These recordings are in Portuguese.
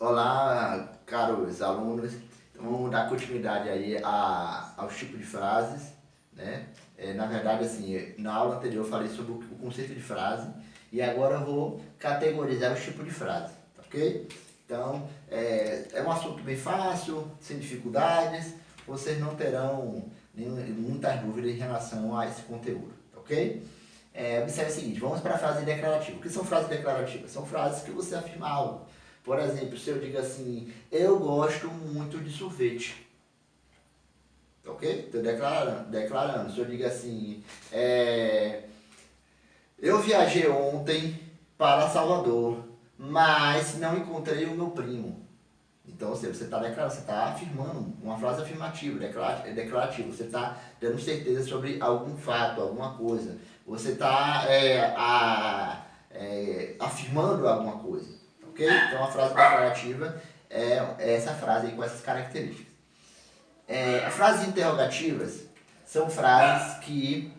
Olá, caros alunos. Então, vamos dar continuidade aí aos tipos de frases, né? Na verdade, assim, na aula anterior eu falei sobre o conceito de frase e agora eu vou categorizar os tipos de frase, ok? Então, é um assunto bem fácil, sem dificuldades, vocês não terão muitas dúvidas em relação a esse conteúdo, ok? Observe o seguinte, vamos para a frase declarativa. O que são frases declarativas? São frases que você afirma algo. Por exemplo, se eu digo assim, eu gosto muito de sorvete. Ok? Estou declarando. Se eu digo assim, eu viajei ontem para Salvador, mas não encontrei o meu primo. Então, ou seja, você está declarando, você está afirmando uma frase afirmativa, declarativa. Você está dando certeza sobre algum fato, alguma coisa. Você está afirmando alguma coisa. Ok? Então, a frase declarativa é essa frase aí com essas características. As frases interrogativas são frases que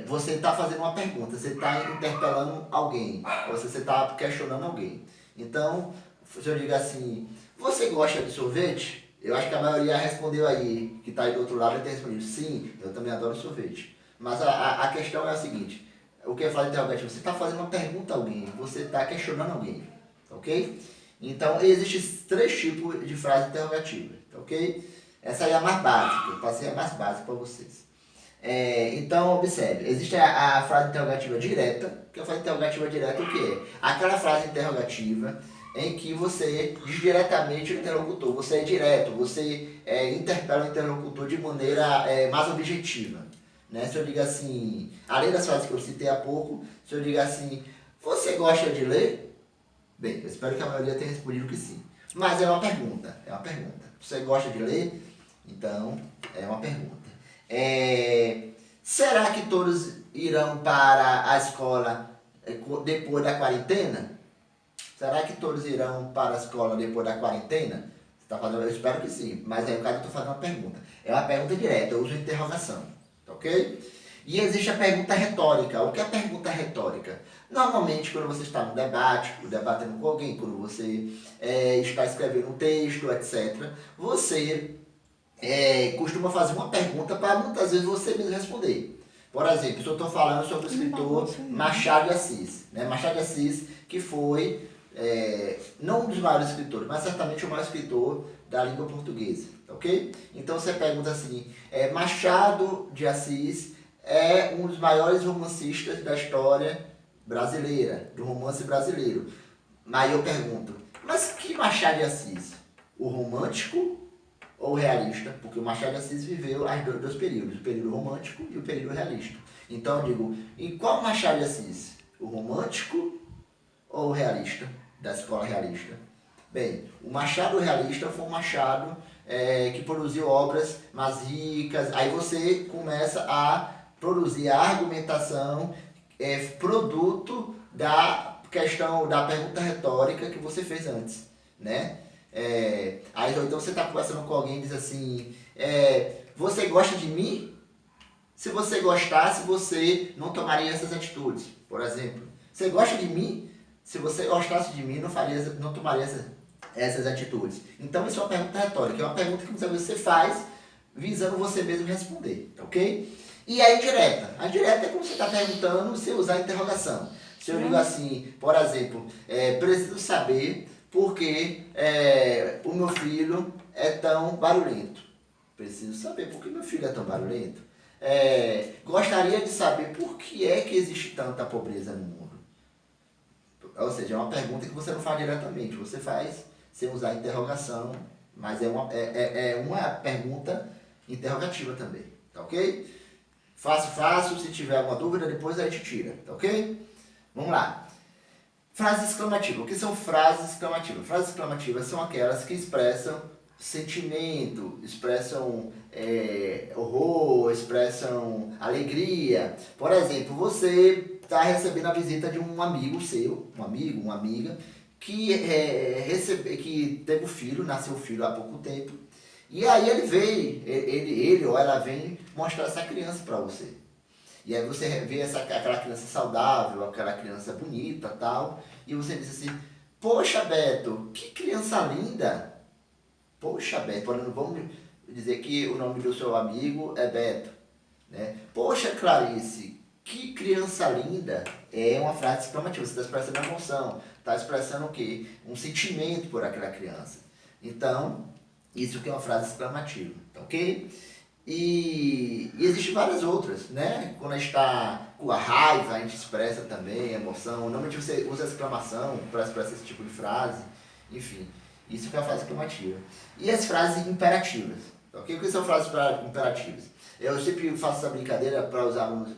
você está fazendo uma pergunta, você está interpelando alguém, ou você está questionando alguém. Então, se eu digo assim, você gosta de sorvete? Eu acho que a maioria respondeu aí, que está aí do outro lado, vai ter respondido, sim, eu também adoro sorvete. Mas a questão é a seguinte, o que é frase interrogativa? Você está fazendo uma pergunta a alguém, você está questionando alguém, ok? Então, existem três tipos de frase interrogativa, ok? Essa aí é a mais básica, eu passei a mais básica para vocês. Então, observe, existe a frase interrogativa direta, que a frase interrogativa direta o que é? Aquela frase interrogativa em que você diz diretamente o interlocutor, você é direto, você interpela o interlocutor de maneira mais objetiva. Né? Se eu digo assim, além das frases que eu citei há pouco, se eu digo assim, você gosta de ler? Bem, eu espero que a maioria tenha respondido que sim. Mas é uma pergunta, é uma pergunta. Você gosta de ler? Então, é uma pergunta. Será que todos irão para a escola depois da quarentena? Será que todos irão para a escola depois da quarentena? Você tá fazendo, eu espero que sim, mas aí o cara eu estou fazendo uma pergunta. É uma pergunta direta, eu uso interrogação, ok? E existe a pergunta retórica. O que é pergunta retórica? Normalmente, quando você está no debate, debatendo com alguém, quando você está escrevendo um texto, etc., você costuma fazer uma pergunta para muitas vezes você mesmo responder. Por exemplo, se eu estou falando sobre o escritor Machado de Assis, né? Machado de Assis, que foi não um dos maiores escritores, mas certamente o maior escritor da língua portuguesa, ok? Então você pergunta assim, Machado de Assis é um dos maiores romancistas da história brasileira, do romance brasileiro. Aí eu pergunto, mas que Machado de Assis? O romântico ou realista? Porque o Machado de Assis viveu os dois períodos, o período romântico e o período realista. Então eu digo, e qual Machado de Assis? O romântico ou o realista? Da escola realista? Bem, o Machado realista foi um Machado que produziu obras mais ricas. Aí você começa a produzir a argumentação produto da questão, da pergunta retórica que você fez antes, né? Aí então você está conversando com alguém e diz assim, você gosta de mim? Se você gostasse, você não tomaria essas atitudes, por exemplo. Você gosta de mim? Se você gostasse de mim, não tomaria essas atitudes. Então isso é uma pergunta retórica, é uma pergunta que muitas vezes você faz visando você mesmo responder, ok? E a indireta? A indireta é como você está perguntando se usar a interrogação. Se eu digo assim, por exemplo, preciso saber por que o meu filho é tão barulhento. Preciso saber por que meu filho é tão barulhento. Gostaria de saber por que é que existe tanta pobreza no mundo. Ou seja, é uma pergunta que você não faz diretamente, você faz sem usar a interrogação, mas é uma pergunta interrogativa também, tá ok? Fácil, se tiver alguma dúvida, depois a gente tira, tá ok? Vamos lá. Frases exclamativas. O que são frases exclamativas? Frases exclamativas são aquelas que expressam sentimento, expressam horror, expressam alegria. Por exemplo, você está recebendo a visita de um amigo seu, um amigo, uma amiga, que teve um filho, nasceu um filho há pouco tempo, e aí ele ou ela vem mostrar essa criança para você. E aí você vê aquela criança saudável, aquela criança bonita tal, e você diz assim, Poxa, Beto, que criança linda. Poxa, Beto, olha, vamos dizer que o nome do seu amigo é Beto, né? Poxa, Clarice, que criança linda. É uma frase exclamativa, você está expressando emoção, está expressando o quê? Um sentimento por aquela criança. Então, isso que é uma frase exclamativa, tá ok? E existem várias outras, né? Quando a gente está com a raiva, a gente expressa também emoção. Normalmente você usa exclamação para expressar esse tipo de frase. Enfim, isso que é a frase exclamativa. E as frases imperativas, tá ok? O que são frases imperativas? Eu sempre faço essa brincadeira para os alunos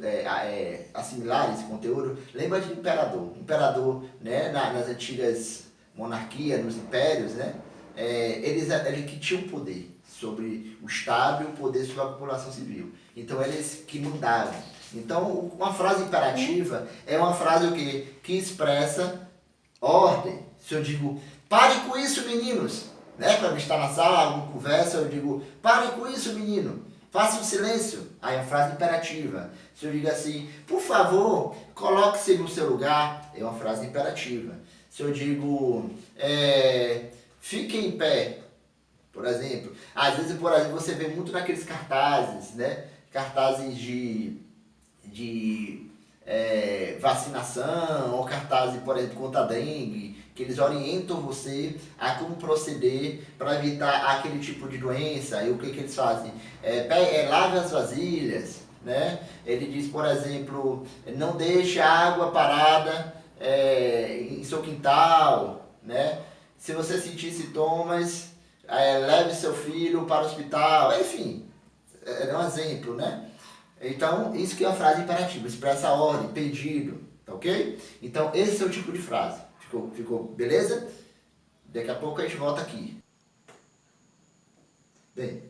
assimilarem esse conteúdo. Lembra de imperador. Imperador, né, nas antigas monarquias, nos impérios, né? Eles que tinham poder sobre o Estado e o poder sobre a população civil. Então, eles que mandavam. Então, uma frase imperativa é uma frase o quê? Que expressa ordem. Se eu digo, parem com isso, meninos, né? Quando está na sala, alguma conversa, eu digo, parem com isso, menino, façam silêncio. Aí é uma frase imperativa. Se eu digo assim, por favor, coloque-se no seu lugar, é uma frase imperativa. Se eu digo, fique em pé, por exemplo. Às vezes, por exemplo, você vê muito naqueles cartazes, né? Cartazes de vacinação, ou cartazes, por exemplo, contra a dengue, que eles orientam você a como proceder para evitar aquele tipo de doença. E o que eles fazem? Lave as vasilhas, né? Ele diz, por exemplo, não deixe a água parada em seu quintal, né? Se você sentir sintomas, leve seu filho para o hospital, enfim, é um exemplo, né? Então, isso que é a frase imperativa, expressa ordem, pedido, tá ok? Então, esse é o tipo de frase. Ficou beleza? Daqui a pouco a gente volta aqui. Bem,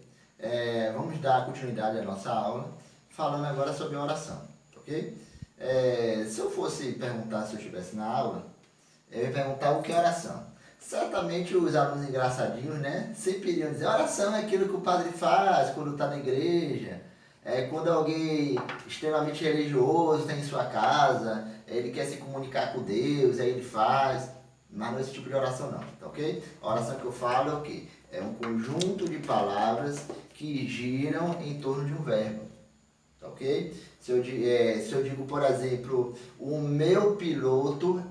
vamos dar continuidade à nossa aula, falando agora sobre a oração, tá ok? Se eu fosse perguntar, se eu estivesse na aula, eu ia perguntar o que é oração. Certamente os alunos engraçadinhos, né, sempre iriam dizer, oração é aquilo que o padre faz quando está na igreja, quando alguém extremamente religioso está em sua casa, ele quer se comunicar com Deus, aí ele faz, mas não é esse tipo de oração não, tá ok? A oração que eu falo é o quê? É um conjunto de palavras que giram em torno de um verbo, tá ok? Se eu digo, por exemplo, o meu piloto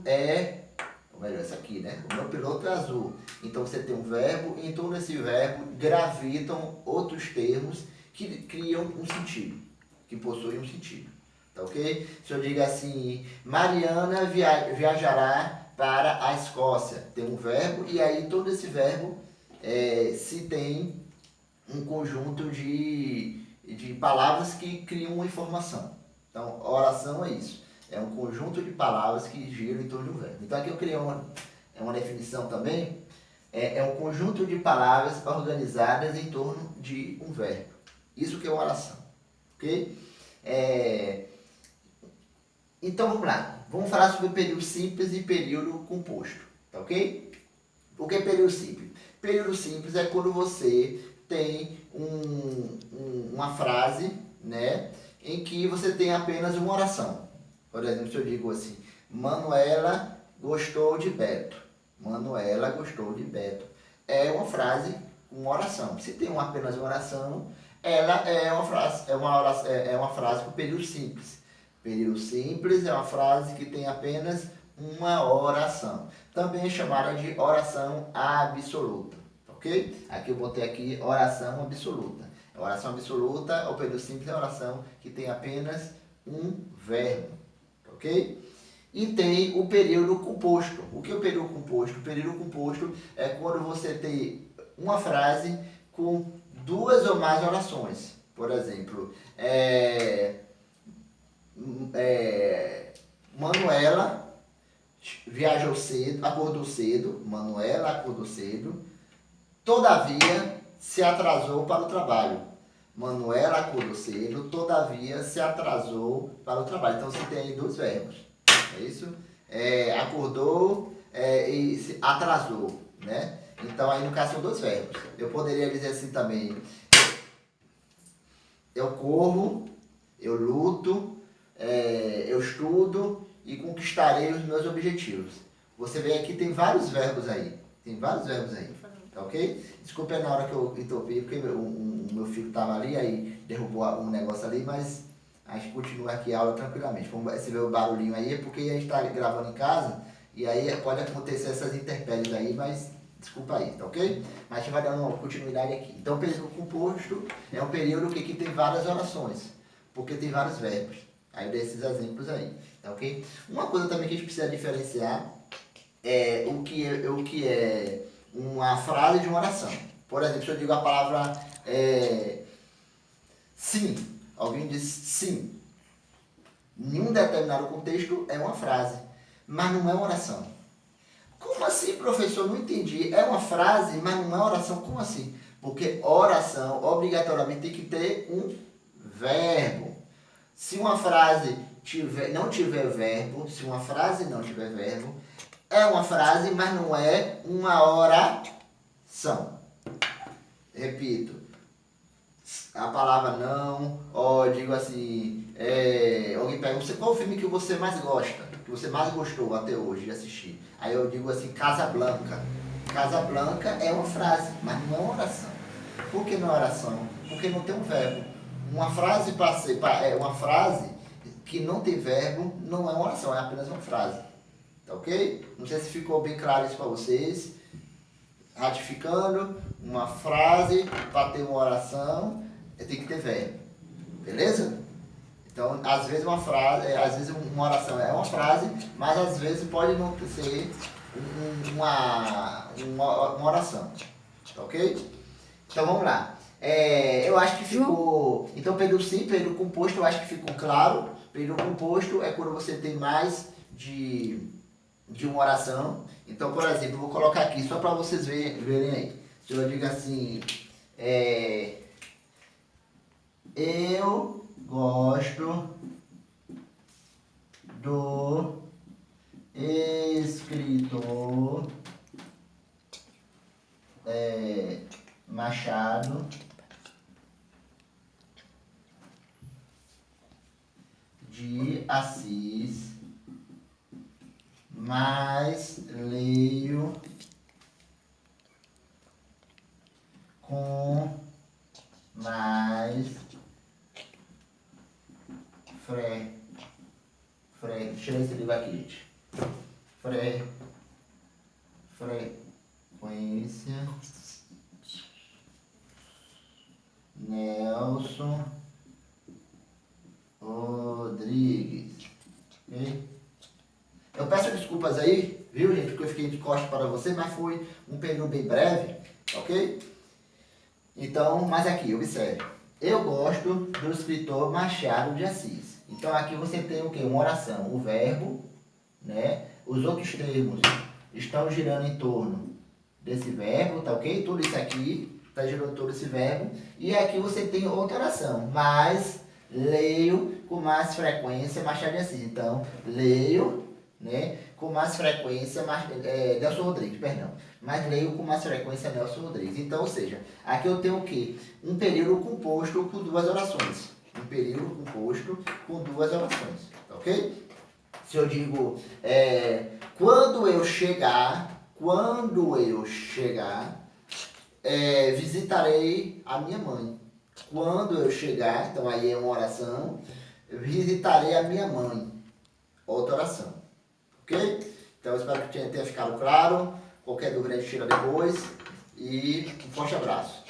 ou melhor, essa aqui, né? O meu piloto é azul. Então você tem um verbo e em torno desse verbo gravitam outros termos que criam um sentido, que possuem um sentido, tá ok? Se eu digo assim, Mariana viajará para a Escócia, tem um verbo e aí todo esse verbo se tem um conjunto de palavras que criam uma informação. Então, a oração é isso. É um conjunto de palavras que giram em torno de um verbo. Então, aqui eu criei uma definição também. É um conjunto de palavras organizadas em torno de um verbo. Isso que é uma oração. Ok? Então, vamos lá. Vamos falar sobre período simples e período composto. Tá ok? O que é período simples? Período simples é quando você tem uma frase, né, em que você tem apenas uma oração. Por exemplo, se eu digo assim, Manuela gostou de Beto. Manuela gostou de Beto. É uma frase, uma oração. Se tem apenas uma oração, ela é uma frase com período simples. Período simples é uma frase que tem apenas uma oração. Também é chamada de oração absoluta, ok? Aqui eu botei aqui oração absoluta. A oração absoluta, ou período simples, é a oração que tem apenas um verbo, ok? E tem o período composto. O que é o período composto? O período composto é quando você tem uma frase com duas ou mais orações. Por exemplo, Manuela viajou cedo, acordou cedo, Manuela acordou cedo, todavia se atrasou para o trabalho. Manuela acordou cedo, todavia se atrasou para o trabalho. Então você tem aí dois verbos, é isso? Acordou e se atrasou, né? Então aí no caso são dois verbos. Eu poderia dizer assim também, eu corro, eu luto, eu estudo e conquistarei os meus objetivos. você vê aqui tem vários verbos aí. Tem vários verbos aí. Tá ok? Desculpa na hora que eu interrompi, porque o meu filho estava ali, aí derrubou um negócio ali, mas a gente continua aqui a aula tranquilamente. Como você vê o barulhinho aí, é porque a gente está gravando em casa, e aí pode acontecer essas intempéries aí, mas desculpa aí, tá ok? Mas a gente vai dando uma continuidade aqui. Então, o período composto é um período que tem várias orações, porque tem vários verbos. Aí desses exemplos aí, tá ok? Uma coisa também que a gente precisa diferenciar é o que é uma frase de uma oração. Por exemplo, se eu digo a palavra sim, alguém diz sim. Em um determinado contexto é uma frase, mas não é uma oração. Como assim, professor? Não entendi. É uma frase, mas não é oração. Como assim? Porque oração obrigatoriamente tem que ter um verbo. Se uma frase não tiver verbo, se uma frase não tiver verbo, é uma frase, mas não é uma oração. Repito, a palavra não, ou digo assim, alguém pergunta, qual o filme que você mais gosta, que você mais gostou até hoje de assistir? Aí eu digo assim, Casablanca. Casablanca é uma frase, mas não é uma oração. Por que não é oração? Porque não tem um verbo. Uma frase uma frase que não tem verbo não é uma oração, é apenas uma frase. Tá ok? Não sei se ficou bem claro isso para vocês. Ratificando, uma frase para ter uma oração tem que ter verbo. Beleza? Então, às vezes uma oração é uma frase, mas às vezes pode não ser uma oração. Tá ok? Então vamos lá. Eu acho que ficou. Então, período composto, eu acho que ficou claro. Período composto é quando você tem mais de uma oração. Então, por exemplo, eu vou colocar aqui só para vocês verem aí. Se eu digo assim, eu gosto do escritor Machado de Assis, mas leio com mais deixa eu esse livro aqui, gente. Frequência Nelson Rodrigues. Ok? Eu peço desculpas aí, viu, gente, porque eu fiquei de costas para você, mas foi um período bem breve, ok? Então, mas aqui, observe. Eu gosto do escritor Machado de Assis. Então, aqui você tem o quê? Uma oração, o verbo, né? Os outros termos estão girando em torno desse verbo, tá ok? Tudo isso aqui está girando todo esse verbo. E aqui você tem outra oração, mas leio com mais frequência Machado de Assis. Então, leio, né, com mais frequência Nelson Rodrigues, perdão. Mas leio com mais frequência Nelson Rodrigues. Então, ou seja, aqui eu tenho o quê? Um período composto com duas orações. Um período composto com duas orações, ok? Se eu digo, quando eu chegar, visitarei a minha mãe. Quando eu chegar, então aí é uma oração, visitarei a minha mãe. Outra oração. Ok? Então eu espero que tenha ficado claro. Qualquer dúvida a gente tira depois. E um forte abraço.